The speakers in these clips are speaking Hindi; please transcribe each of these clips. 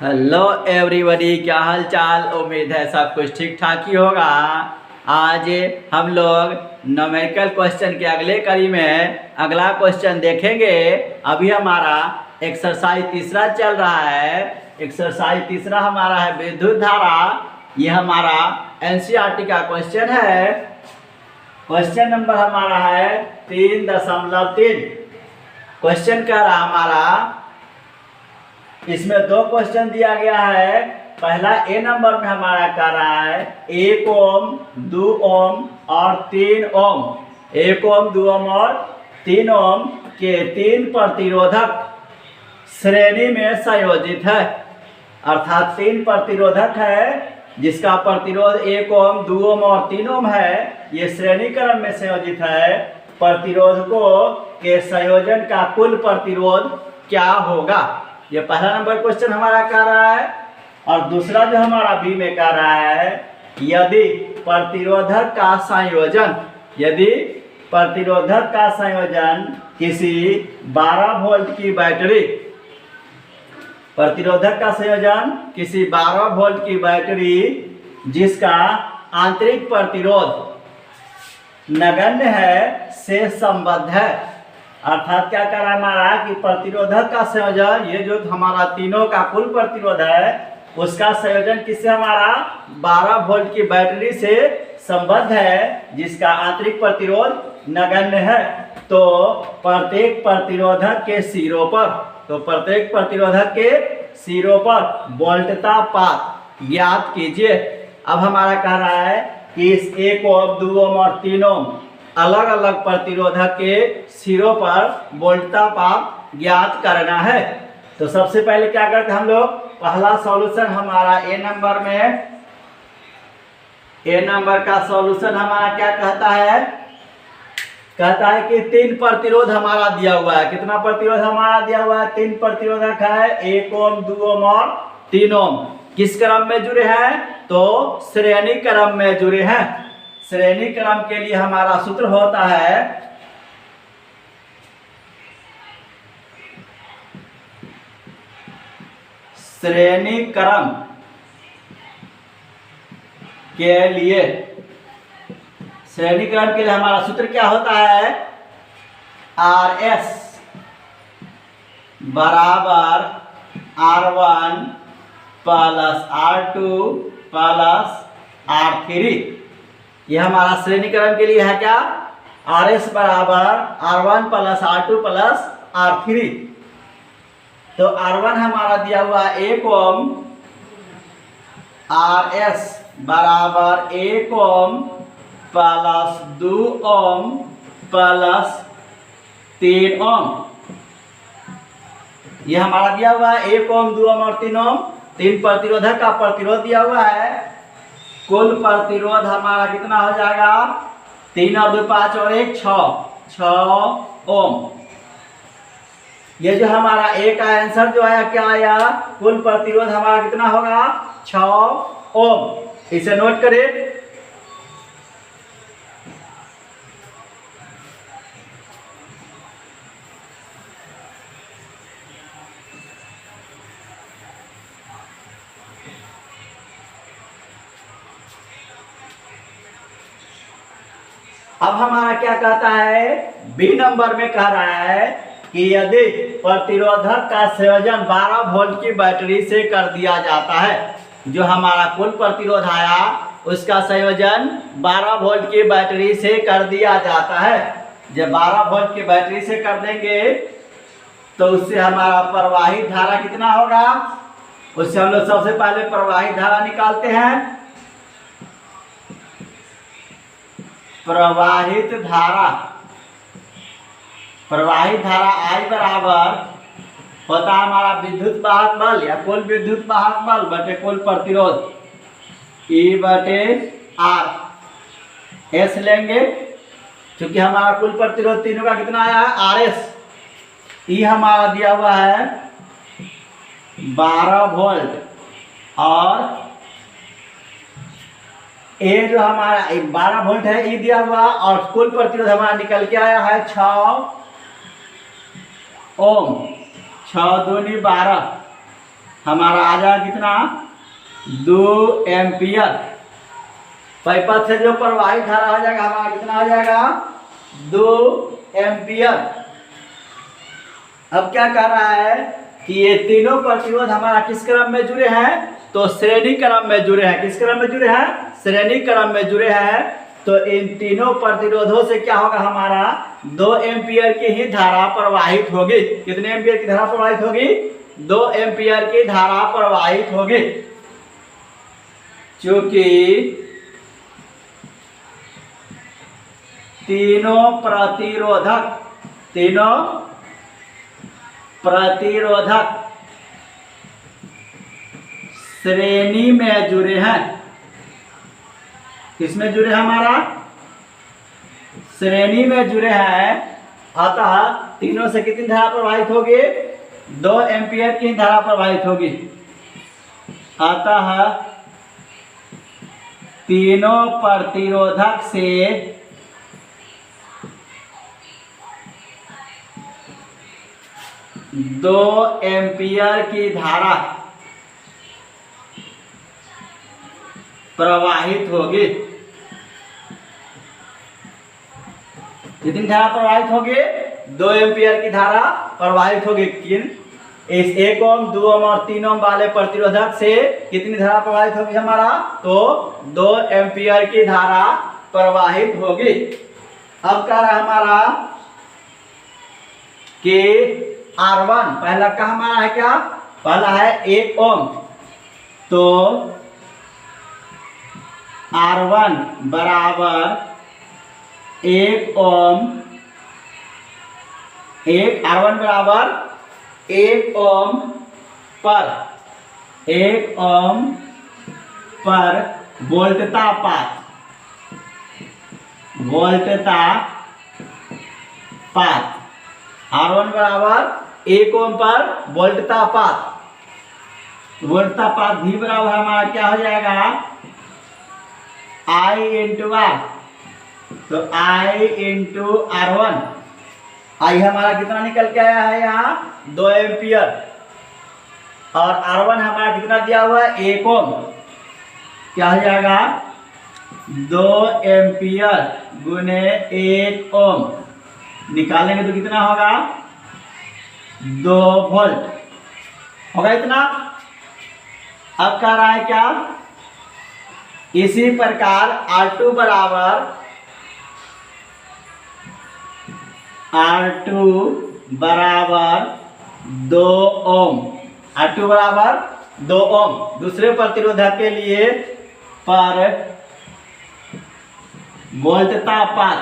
हेलो एवरीबॉडी, क्या हाल चाल। उम्मीद है सब कुछ ठीक ठाक ही होगा। आज हम लोग न्यूमेरिकल क्वेश्चन के अगले कड़ी में अगला क्वेश्चन देखेंगे। अभी हमारा एक्सरसाइज तीसरा चल रहा है। एक्सरसाइज तीसरा हमारा है विद्युत धारा। ये हमारा एनसीईआरटी का क्वेश्चन है। क्वेश्चन नंबर हमारा है 3.3। क्वेश्चन कह रहा हमारा, इसमें दो क्वेश्चन दिया गया है। पहला ए नंबर में हमारा कह रहा है 1 ओम 2 ओम और 3 ओम। 1 ओम 2 ओम और 3 ओम के 3 प्रतिरोधक श्रेणी में संयोजित है। अर्थात 3 प्रतिरोधक है जिसका प्रतिरोध 1 ओम 2 ओम और 3 ओम है। ये श्रेणी क्रम में संयोजित है। प्रतिरोधकों के संयोजन का कुल प्रतिरोध क्या होगा, ये पहला नंबर क्वेश्चन हमारा कह रहा है। और दूसरा जो हमारा बी में कह रहा है, यदि प्रतिरोधक का संयोजन किसी 12 वोल्ट की बैटरी, प्रतिरोधक का संयोजन किसी 12 वोल्ट की बैटरी जिसका आंतरिक प्रतिरोध नगण्य है से संबद्ध है। अर्थात क्या कर रहा है हमारा कि प्रतिरोधक का संयोजन, ये जो हमारा तीनों का कुल प्रतिरोध है उसका संयोजन किससे, हमारा 12 वोल्ट की बैटरी से संबद्ध है जिसका आंतरिक प्रतिरोध नगण्य है। तो प्रत्येक प्रतिरोधक के सिरों पर वोल्टता पात ज्ञात कीजिए। अब हमारा कह रहा है कि इस 1 ओम 2 ओम और 3 ओम अलग अलग प्रतिरोधक के सिरों पर वोल्टता पात ज्ञात करना है। तो सबसे पहले क्या करते हैं हम लोग, पहला सॉल्यूशन हमारा ए नंबर का सॉल्यूशन हमारा क्या कहता है कि 3 प्रतिरोध हमारा दिया हुआ है। कितना प्रतिरोध हमारा दिया हुआ है, 3 प्रतिरोधक है, 1 ओम 2 ओम और 3 ओम। किस क्रम में जुड़े हैं, तो श्रेणी क्रम में जुड़े हैं। श्रेणी क्रम के लिए हमारा सूत्र होता है श्रेणी क्रम के लिए हमारा सूत्र क्या होता है, RS बराबर R1 plus R2 plus R3। ये हमारा श्रेणी क्रम के लिए है क्या, RS बराबर R1 plus R2 plus R3। तो R1 हमारा दिया हुआ 1 ओम, RS बराबर 1 ओम प्लस 2 ओम प्लस 3 ओम। ये हमारा दिया हुआ है 1 ओम 2 ओम और 3 ओम। 3 प्रतिरोधक का प्रतिरोध दिया हुआ है। कुल प्रतिरोध हमारा कितना हो जाएगा, 3 और 2 5 और 1 6 ओम। ये जो हमारा ए का आंसर जो आया क्या आया, कुल प्रतिरोध हमारा कितना होगा, 6 ओम। इसे नोट करें। अब हमारा क्या कहता है, बी नंबर में कह रहा है कि यदि प्रतिरोधक का संयोजन 12 वोल्ट की बैटरी से कर दिया जाता है, जो हमारा कुल प्रतिरोध आया उसका संयोजन 12 वोल्ट की बैटरी से कर दिया जाता है। जब 12 वोल्ट की बैटरी से कर देंगे तो उससे हमारा प्रवाहित धारा कितना होगा, उससे हम लोग सबसे पहले प्रवाहित धारा निकालते हैं। प्रवाहित धारा I बराबर होता है हमारा विद्युत वाहक बल या कुल विद्युत वाहक बल बटे कुल प्रतिरोध, E बटे R। S लेंगे क्योंकि हमारा कुल प्रतिरोध तीनों का कितना आया है, RS। E हमारा दिया हुआ है 12 वोल्ट और ए जो हमारा 12 वोल्ट है, ई दिया हुआ, और कुल प्रतिरोध हमारा निकल के आया है 6 ओम। 6 दूनी 12 हमारा आ जाएगा कितना 2 एम्पियर। पाइप से जो प्रवाहित धारा आ जाएगा हमारा कितना आ जाएगा 2 एम्पियर। अब क्या कह रहा है कि ये तीनों प्रतिरोध हमारा किस क्रम में जुड़े हैं, तो श्रेणी क्रम में जुड़े हैं। किस क्रम में जुड़े हैं, श्रेणी क्रम में जुड़े हैं। तो इन तीनों प्रतिरोधों से क्या होगा, हमारा 2 एम्पियर की ही धारा प्रवाहित होगी। कितने एम्पियर की धारा प्रवाहित होगी, 2 एम्पियर की धारा प्रवाहित होगी। चूंकि तीनों प्रतिरोधक श्रेणी में जुड़े हैं। किसमें जुड़े हैं, हमारा श्रेणी में जुड़े हैं। अतः तीनों से कितनी धारा प्रवाहित होगी, 2 एम्पियर की धारा प्रवाहित होगी। अतः तीनों प्रतिरोधक से 2 एम्पियर की धारा प्रवाहित होगी। कितनी धारा प्रवाहित होगी, 2 एम्पियर की धारा प्रवाहित होगी। इस 1 ओम 2 ओम और 3 ओम वाले प्रतिरोधक से कितनी धारा प्रवाहित होगी हमारा, तो 2 एम्पियर की धारा प्रवाहित होगी। अब कह रहा है हमारा कि R1 पहला का हमारा है क्या, पहला है 1 ओम। तो R1 बराबर 1 ओम, R1 बराबर 1 ओम पर वोल्टता पात R1 बराबर 1 ओम पर वोल्टता पात भी बराबर हमारा क्या हो जाएगा, I इंटू R। तो I इंटू R1, I हमारा कितना निकल के आया है यहाँ 2 एम्पियर, और R1 हमारा कितना दिया हुआ है 1 ओम। क्या हो जाएगा 2 एम्पियर गुने 1 ओम, निकालेंगे तो कितना होगा 2 वोल्ट होगा इतना। अब कह रहा है क्या, इसी प्रकार R2 बराबर 2 ओम, R2 बराबर 2 ओम दूसरे प्रतिरोधक के लिए पर वोल्टता पात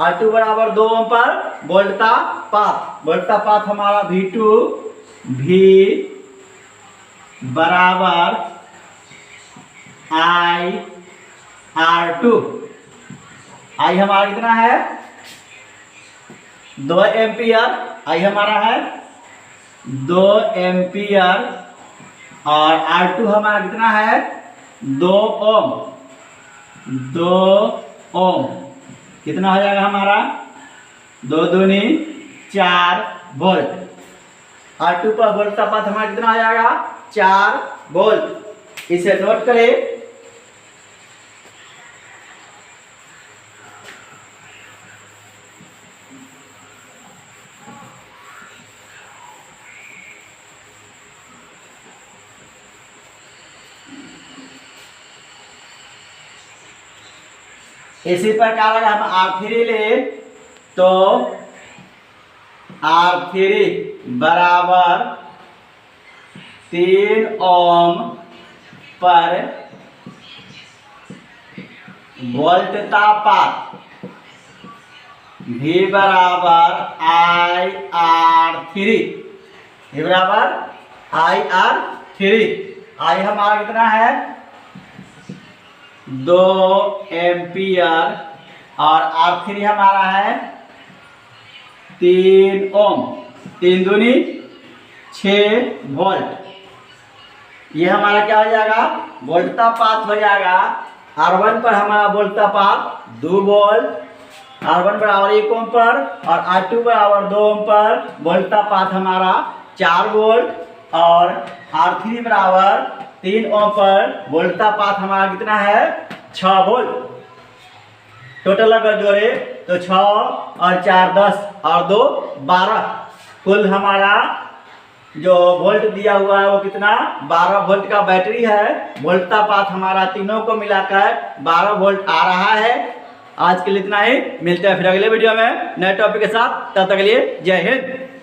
R2 बराबर 2 ओम पर वोल्टता पात हमारा V2 बराबर R2। I हमारा कितना है 2 एम्पियर, I हमारा है 2 एम्पियर, और R2 हमारा कितना है 2 ओम। कितना हो जाएगा हमारा 2 दूनी 4 वोल्ट। R2 पर वोल्टता पात हमारा कितना आ जाएगा 4 वोल्ट। इसे नोट करें। इसी प्रकार अगर हम R3 ले तो R3 बराबर 3 ओम पर वोल्टता पात V बराबर IR3 I हमारा कितना है 2 एम्पियर, और R3 हमारा है 3 ओम, 3 दूनी 6 वोल्ट। ये हमारा क्या हो जाएगा वोल्टता पात हो जाएगा। R1 पर हमारा वोल्टता पात 2 वोल्ट, R1 बराबर 1 ओम पर और R2 बराबर 2 ओम पर वोल्ट का पाथ हमारा 4 वोल्ट और R3 बराबर 3 ओम पर वोल्ट का पाथ हमारा कितना है 6 वोल्ट। टोटल अगर जोड़े तो 6 और 4 10 और 2 12, कुल हमारा जो वोल्ट दिया हुआ है वो कितना 12 वोल्ट का बैटरी है। वोल्ट का पाथ हमारा तीनों को मिलाकर 12 वोल्ट आ रहा है। आज के लिए इतना ही, मिलते हैं फिर अगले वीडियो में नए टॉपिक के साथ। तब तक के लिए जय हिंद।